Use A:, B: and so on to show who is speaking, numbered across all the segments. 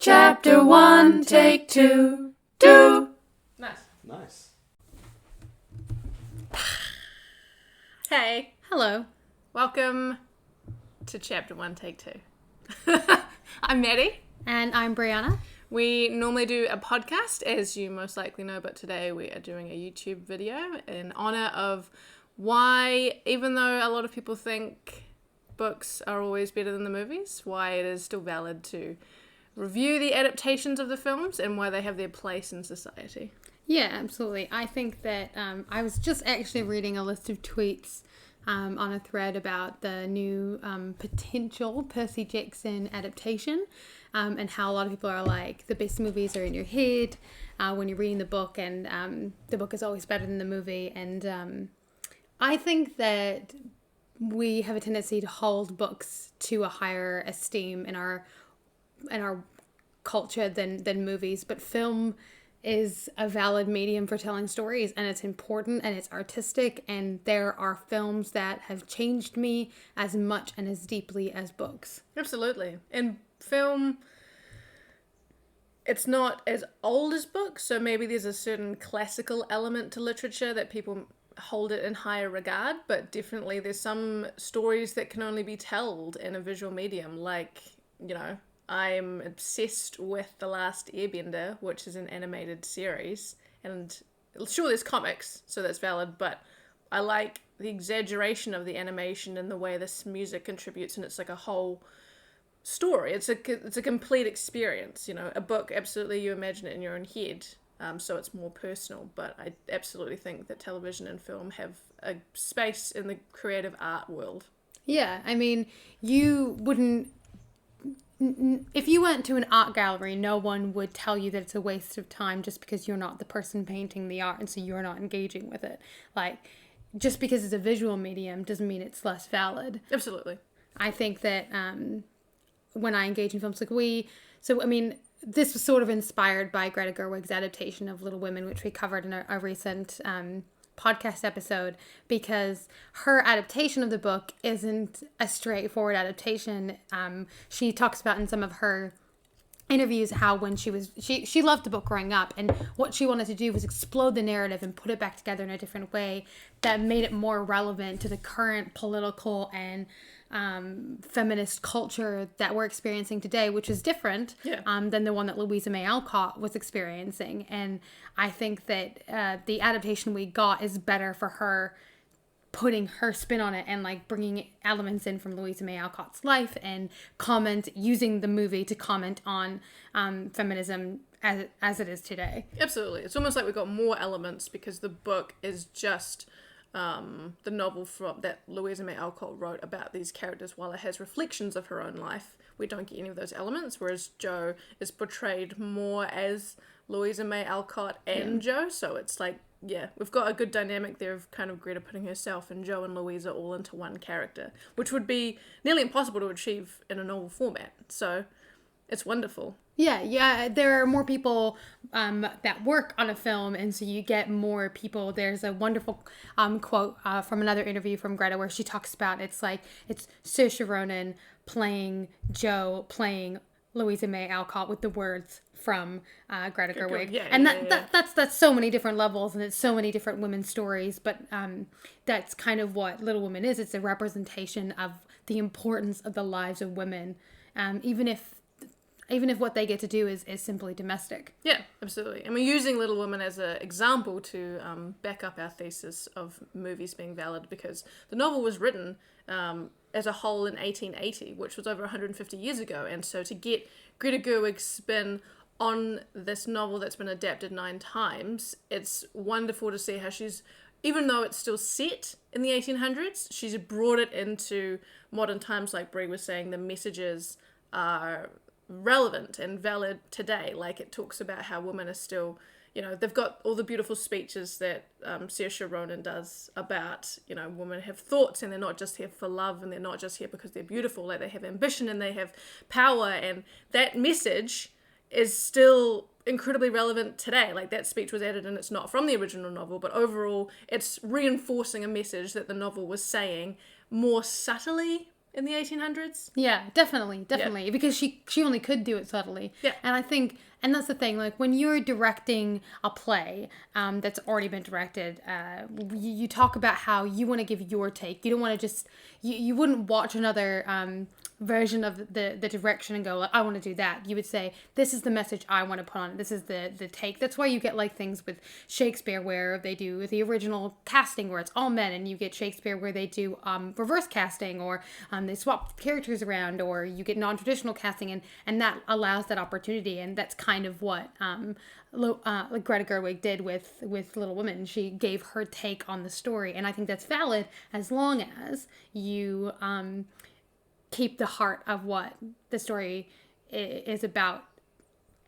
A: Chapter 1, take 2, do.
B: Nice.
A: Hey,
C: Hello.
A: welcome to Chapter 1, take 2. I'm Maddie.
C: And I'm Brianna.
A: We normally do a podcast, as you most likely know, but today we are doing a YouTube video in honor of why, even though a lot of people think books are always better than the movies, why it is still valid to review the adaptations of the films and why they have their place in society.
C: Yeah, absolutely. I think that I was just actually reading a list of tweets on a thread about the new potential Percy Jackson adaptation and how a lot of people are like, the best movies are in your head when you're reading the book, and the book is always better than the movie. And I think that we have a tendency to hold books to a higher esteem in our culture than movies, but film is a valid medium for telling stories, and it's important and it's artistic, and there are films that have changed me as much and as deeply as books.
A: Absolutely. And film, it's not as old as books, so maybe there's a certain classical element to literature that people hold it in higher regard, but definitely there's some stories that can only be told in a visual medium. Like, I'm obsessed with The Last Airbender, which is an animated series, and sure, there's comics, so that's valid, but I like the exaggeration of the animation and the way this music contributes, and it's like a whole story. It's a complete experience. A book, absolutely, you imagine it in your own head, so it's more personal, but I absolutely think that television and film have a space in the creative art world.
C: Yeah, I mean, you wouldn't... If you went to an art gallery, no one would tell you that it's a waste of time just because you're not the person painting the art and so you're not engaging with it. Like, just because it's a visual medium doesn't mean it's less valid.
A: Absolutely.
C: I think that when I engage in films, this was sort of inspired by Greta Gerwig's adaptation of Little Women, which we covered in a recent podcast episode, because her adaptation of the book isn't a straightforward adaptation. She talks about in some of her interviews how when she loved the book growing up, and what she wanted to do was explode the narrative and put it back together in a different way that made it more relevant to the current political and feminist culture that we're experiencing today, which is different than the one that Louisa May Alcott was experiencing. And I think that the adaptation we got is better for her putting her spin on it and like bringing elements in from Louisa May Alcott's life and using the movie to comment on feminism as it is today.
A: Absolutely. It's almost like we've got more elements because the book is just the novel that Louisa May Alcott wrote about these characters. While it has reflections of her own life, we don't get any of those elements, whereas Jo is portrayed more as Louisa May Alcott and Jo, so it's like, we've got a good dynamic there of kind of Greta putting herself and Jo and Louisa all into one character, which would be nearly impossible to achieve in a novel format, so it's wonderful.
C: Yeah, there are more people that work on a film, and so you get more people. There's a wonderful quote from another interview from Greta where she talks about it's Saoirse Ronan playing Jo, playing Louisa May Alcott with the words from Greta Gerwig. That's so many different levels, and it's so many different women's stories, but that's kind of what Little Women is. It's a representation of the importance of the lives of women, even if what they get to do is simply domestic.
A: Yeah, absolutely. And we're using Little Women as an example to back up our thesis of movies being valid, because the novel was written as a whole in 1880, which was over 150 years ago. And so to get Greta Gerwig's spin on this novel that's been adapted 9 times, it's wonderful to see how she's, even though it's still set in the 1800s, she's brought it into modern times. Like Brie was saying, the messages are relevant and valid today. Like, it talks about how women are still, they've got all the beautiful speeches that Saoirse Ronan does about, women have thoughts and they're not just here for love, and they're not just here because they're beautiful. Like, they have ambition and they have power, and that message is still incredibly relevant today. Like, that speech was added and it's not from the original novel, but overall it's reinforcing a message that the novel was saying more subtly in the 1800s.
C: Yeah, definitely, because she only could do it subtly.
A: Yeah.
C: And I think, and that's the thing, like when you're directing a play that's already been directed, you talk about how you want to give your take. You don't want to just, you wouldn't watch another version of the direction and go, like, I want to do that. You would say, this is the message I want to put on it. This is the take. That's why you get like things with Shakespeare where they do the original casting where it's all men, and you get Shakespeare where they do reverse casting, or they swap characters around, or you get non-traditional casting, and that allows that opportunity. And that's kind of what like Greta Gerwig did with Little Women. She gave her take on the story, and I think that's valid as long as you keep the heart of what the story is about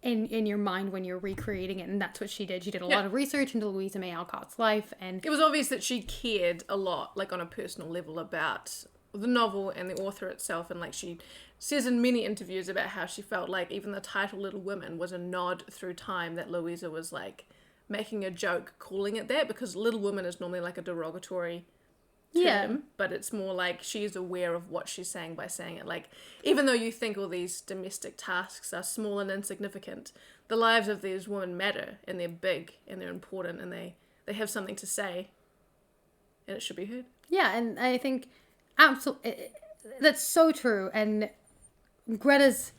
C: in your mind when you're recreating it. And that's what she did. She did a lot of research into Louisa May Alcott's life, and
A: it was obvious that she cared a lot, like on a personal level, about the novel and the author itself. And like she says in many interviews about how she felt like even the title Little Women was a nod through time, that Louisa was like making a joke calling it that, because Little Woman is normally like a derogatory term, but it's more like she's aware of what she's saying by saying it. Like, even though you think all these domestic tasks are small and insignificant, the lives of these women matter, and they're big and they're important, and they have something to say, and it should be heard.
C: Yeah, and I think absolutely that's so true. And Greta's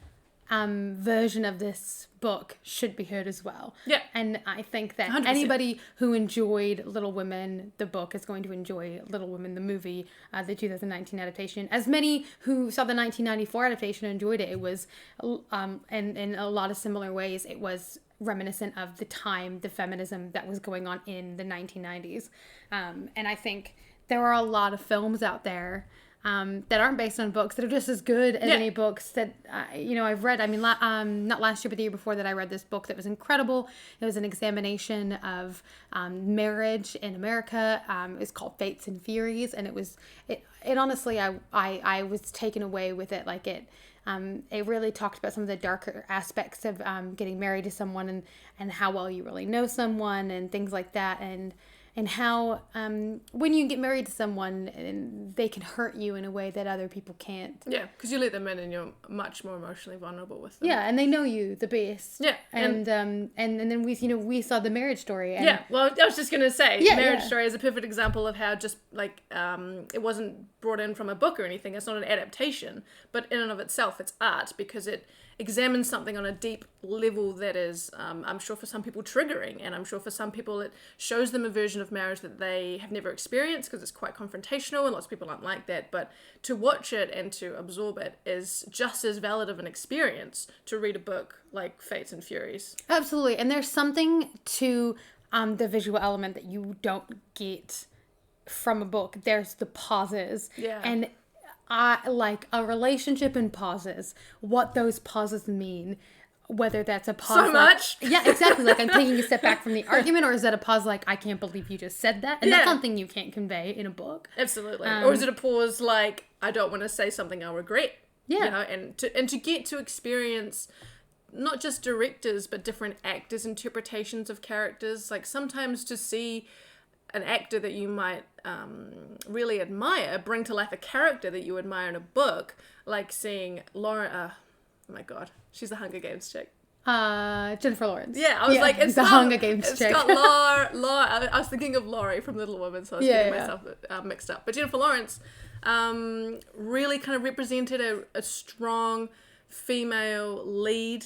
C: version of this book should be heard as well.
A: Yeah.
C: And I think that
A: 100%.
C: Anybody who enjoyed Little Women, the book, is going to enjoy Little Women, the movie, the 2019 adaptation. As many who saw the 1994 adaptation enjoyed it. It was, in a lot of similar ways, it was reminiscent of the time, the feminism that was going on in the 1990s. And I think there are a lot of films out there that aren't based on books that are just as good as any books that I've read. I mean, not last year, but the year before that, I read this book that was incredible. It was an examination of marriage in America. It was called Fates and Furies, and it honestly, I was taken away with it. Like it really talked about some of the darker aspects of getting married to someone, and how well you really know someone, and things like that, and how when you get married to someone, they can hurt you in a way that other people can't.
A: Yeah, because you let them in and you're much more emotionally vulnerable with them.
C: Yeah, and they know you the best.
A: Yeah.
C: And then we saw the Marriage Story. And
A: yeah, well, I was just going to say, Marriage Story is a perfect example of how just, like, it wasn't brought in from a book or anything. It's not an adaptation, but in and of itself, it's art, because it examines something on a deep level that is, I'm sure for some people triggering, and I'm sure for some people it shows them a version of marriage that they have never experienced, because it's quite confrontational and lots of people aren't like that. But to watch it and to absorb it is just as valid of an experience to read a book like Fates and Furies.
C: Absolutely. And there's something to the visual element that you don't get from a book. There's the pauses.
A: Yeah.
C: And I like a relationship in pauses, what those pauses mean, whether that's a pause.
A: So much.
C: Yeah, exactly. Like, I'm taking a step back from the argument, or is that a pause like, I can't believe you just said that? And that's something you can't convey in a book.
A: Absolutely. Or is it a pause like, I don't want to say something I'll regret?
C: Yeah.
A: You know, and to get to experience not just directors, but different actors' interpretations of characters. Like, sometimes to see an actor that you might really admire bring to life a character that you admire in a book, like seeing Laura, oh my god, she's the Hunger Games chick.
C: Jennifer Lawrence.
A: Yeah, I was like, it's
C: the
A: not,
C: Hunger Games
A: it's
C: chick.
A: got Laura. I was thinking of Laurie from Little Women, so I was getting myself mixed up. But Jennifer Lawrence really kind of represented a strong female lead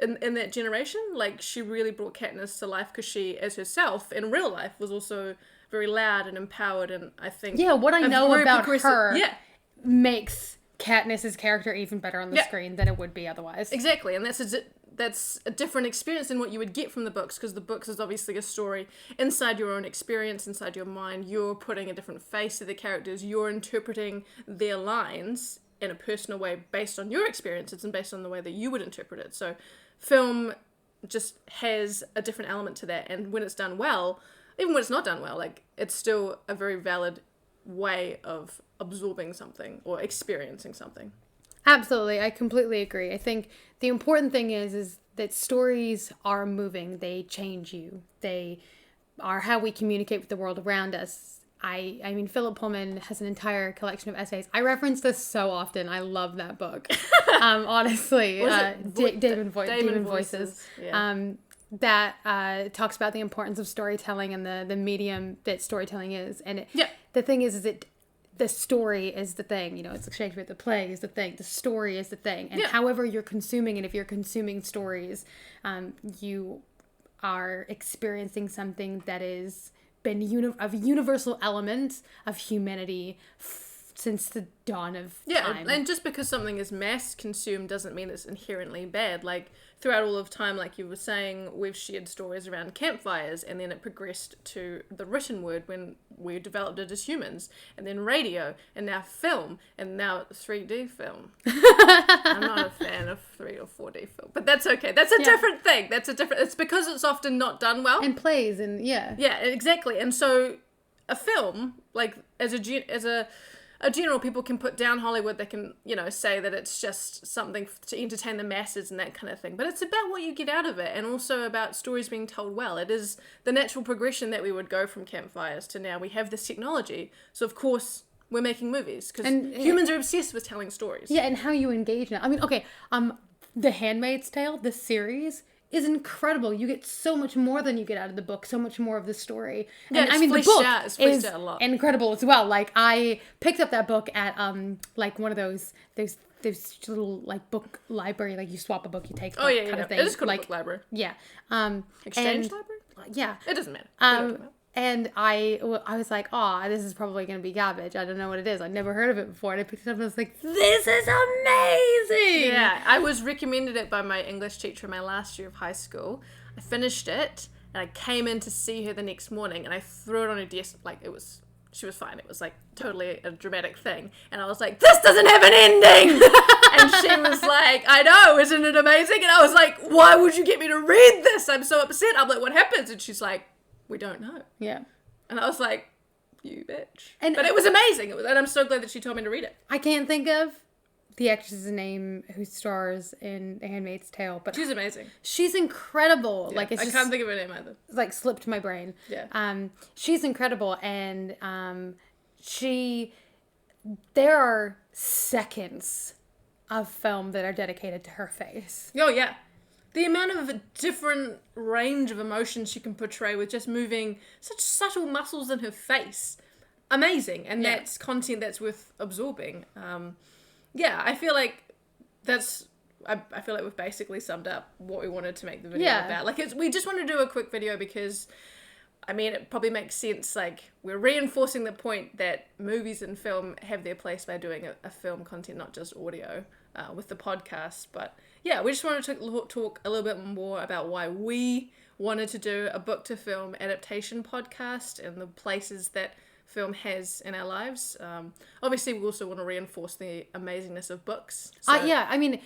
A: in that generation. Like, she really brought Katniss to life, because she, as herself, in real life, was also very loud and empowered, and I think...
C: Yeah, what I know about her
A: yeah.
C: makes Katniss's character even better on the screen than it would be otherwise.
A: Exactly, and that's a different experience than what you would get from the books, because the books is obviously a story inside your own experience, inside your mind. You're putting a different face to the characters. You're interpreting their lines in a personal way based on your experiences and based on the way that you would interpret it. So film just has a different element to that, and when it's done well, even when it's not done well, like, it's still a very valid way of absorbing something or experiencing something.
C: Absolutely, I completely agree. I think the important thing is that stories are moving. They change you. They are how we communicate with the world around us. I mean, Philip Pullman has an entire collection of essays. I reference this so often. I love that book. Honestly, Demon Voices.
A: Yeah.
C: That talks about the importance of storytelling and the medium that storytelling is. And the thing is that the story is the thing. You know, it's like Shakespeare. The play is the thing. The story is the thing. And however you're consuming it, if you're consuming stories, you are experiencing something that is been of a universal element of humanity since the dawn of time.
A: And just because something is mass consumed doesn't mean it's inherently bad. Like, throughout all of time, like you were saying, we've shared stories around campfires, and then it progressed to the written word when we developed it as humans, and then radio, and now film, and now 3D film. I'm not a fan of 3 or 4D film, but that's okay. That's a different thing. It's because it's often not done well.
C: And plays, and yeah,
A: exactly. And so a film, like, as a general, people can put down Hollywood. They can, say that it's just something to entertain the masses and that kind of thing. But it's about what you get out of it, and also about stories being told well. It is the natural progression that we would go from campfires to now we have this technology. So, of course, we're making movies because humans are obsessed with telling stories.
C: Yeah, and how you engage in it. I mean, okay, The Handmaid's Tale, the series, is incredible. You get so much more than you get out of the book, so much more of the story. And I mean, the book is incredible as well. Like, I picked up that book at like one of those little like book library, like you swap a book, you take kind of thing.
A: It is called
C: like,
A: a book library.
C: Yeah.
A: Exchange library?
C: Yeah.
A: It doesn't matter.
C: And I was like, oh, this is probably going to be garbage. I don't know what it is. I'd never heard of it before. And I picked it up and I was like, this is amazing.
A: Yeah, I was recommended it by my English teacher in my last year of high school. I finished it and I came in to see her the next morning and I threw it on her desk. Like, she was fine. It was like totally a dramatic thing. And I was like, this doesn't have an ending. And she was like, I know, isn't it amazing? And I was like, why would you get me to read this? I'm so upset. I'm like, what happens? And she's like, we don't know.
C: Yeah.
A: And I was like, you bitch. But it was amazing. And I'm so glad that she told me to read it.
C: I can't think of the actress's name who stars in The Handmaid's Tale, but
A: she's amazing.
C: She's incredible.
A: Yeah,
C: like,
A: I can't think of her name either.
C: Like, slipped my brain.
A: Yeah.
C: She's incredible, and there are seconds of film that are dedicated to her face.
A: Oh yeah. The amount of different range of emotions she can portray with just moving such subtle muscles in her face. Amazing. And that's content that's worth absorbing. I feel like I feel like we've basically summed up what we wanted to make the video about. Like, we just want to do a quick video because, I mean, it probably makes sense. Like, we're reinforcing the point that movies and film have their place by doing a film content, not just audio, with the podcast. But yeah, we just wanted to talk a little bit more about why we wanted to do a book to film adaptation podcast and the places that film has in our lives. Obviously, we also want to reinforce the amazingness of books. So,
C: I mean,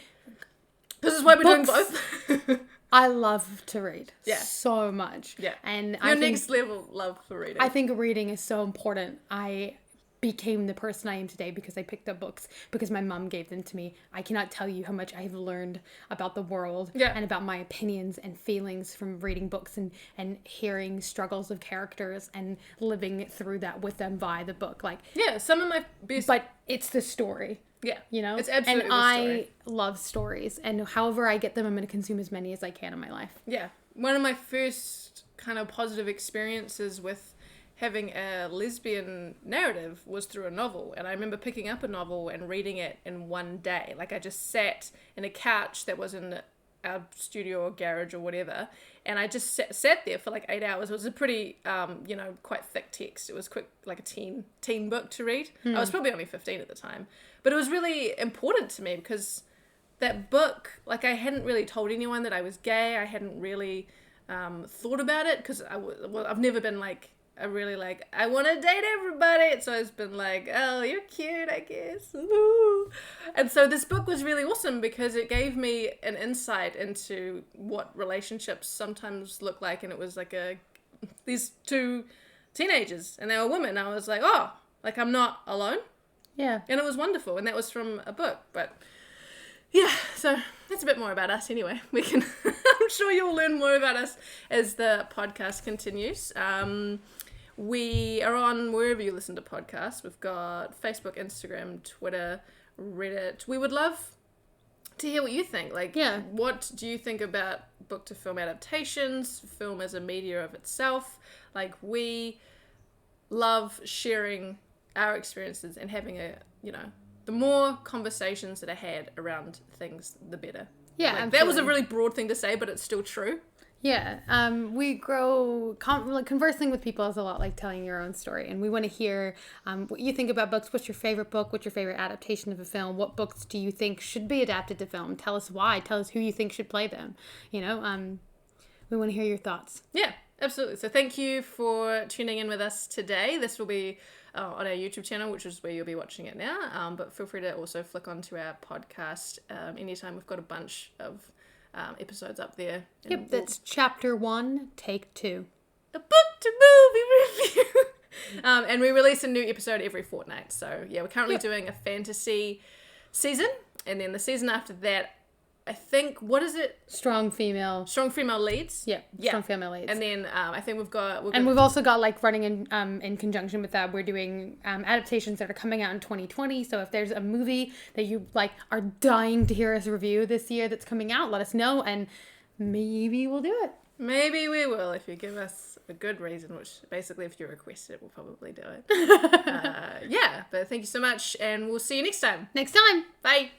A: this is why we're doing both.
C: I love to read so much.
A: Yeah.
C: And
A: Your next level love for reading.
C: I think reading is so important. I became the person I am today because I picked up books, because my mom gave them to me. I cannot tell you how much I have learned about the world and about my opinions and feelings from reading books and hearing struggles of characters and living through that with them via the book. Like,
A: some of my best...
C: But it's the story.
A: Yeah.
C: You know?
A: It's absolutely
C: and
A: the story.
C: I love stories, and however I get them, I'm going to consume as many as I can in my life.
A: Yeah. One of my first kind of positive experiences with having a lesbian narrative was through a novel. And I remember picking up a novel and reading it in one day. Like, I just sat in a couch that was in our studio or garage or whatever, and I just sat there for like 8 hours. It was a pretty, quite thick text. It was quick, like a teen book to read. I was probably only 15 at the time. But it was really important to me because that book, like, I hadn't really told anyone that I was gay. I hadn't really thought about it because I've never been like, I want to date everybody. It's always been like, oh, you're cute, I guess. Ooh. And so this book was really awesome because it gave me an insight into what relationships sometimes look like. And it was like these two teenagers, and they were women. I was like, oh, like, I'm not alone.
C: Yeah.
A: And it was wonderful. And that was from a book. But yeah, so that's a bit more about us anyway. We can, I'm sure you'll learn more about us as the podcast continues. We are on wherever you listen to podcasts. We've got Facebook, Instagram, Twitter, Reddit. We would love to hear what you think. Like,
C: Yeah.
A: what do you think about book to film adaptations, film as a media of itself? Like, we love sharing our experiences and having the more conversations that are had around things, the better.
C: Yeah,
A: Like, that was a
C: absolutely.
A: really broad thing to say, but it's still true.
C: Yeah, we grow, conversing with people is a lot like telling your own story. And we want to hear what you think about books. What's your favorite book? What's your favorite adaptation of a film? What books do you think should be adapted to film? Tell us why. Tell us who you think should play them. We want to hear your thoughts.
A: Yeah, absolutely. So thank you for tuning in with us today. This will be on our YouTube channel, which is where you'll be watching it now. But feel free to also flick onto our podcast anytime. We've got a bunch of episodes up there. And
C: Yep, that's chapter 1, take 2.
A: a book to movie review. And we release a new episode every fortnight. So yeah, we're currently doing a fantasy season, and then the season after that, I think, what is it?
C: Strong female.
A: Strong female leads.
C: Yeah, strong female leads.
A: And then I think we've got.
C: And we've also got, like, running in conjunction with that, we're doing adaptations that are coming out in 2020. So if there's a movie that you, like, are dying to hear us review this year that's coming out, let us know, and maybe we'll do it.
A: Maybe we will if you give us a good reason, which basically if you request it, we'll probably do it. Yeah, but thank you so much, and we'll see you next time.
C: Next time.
A: Bye.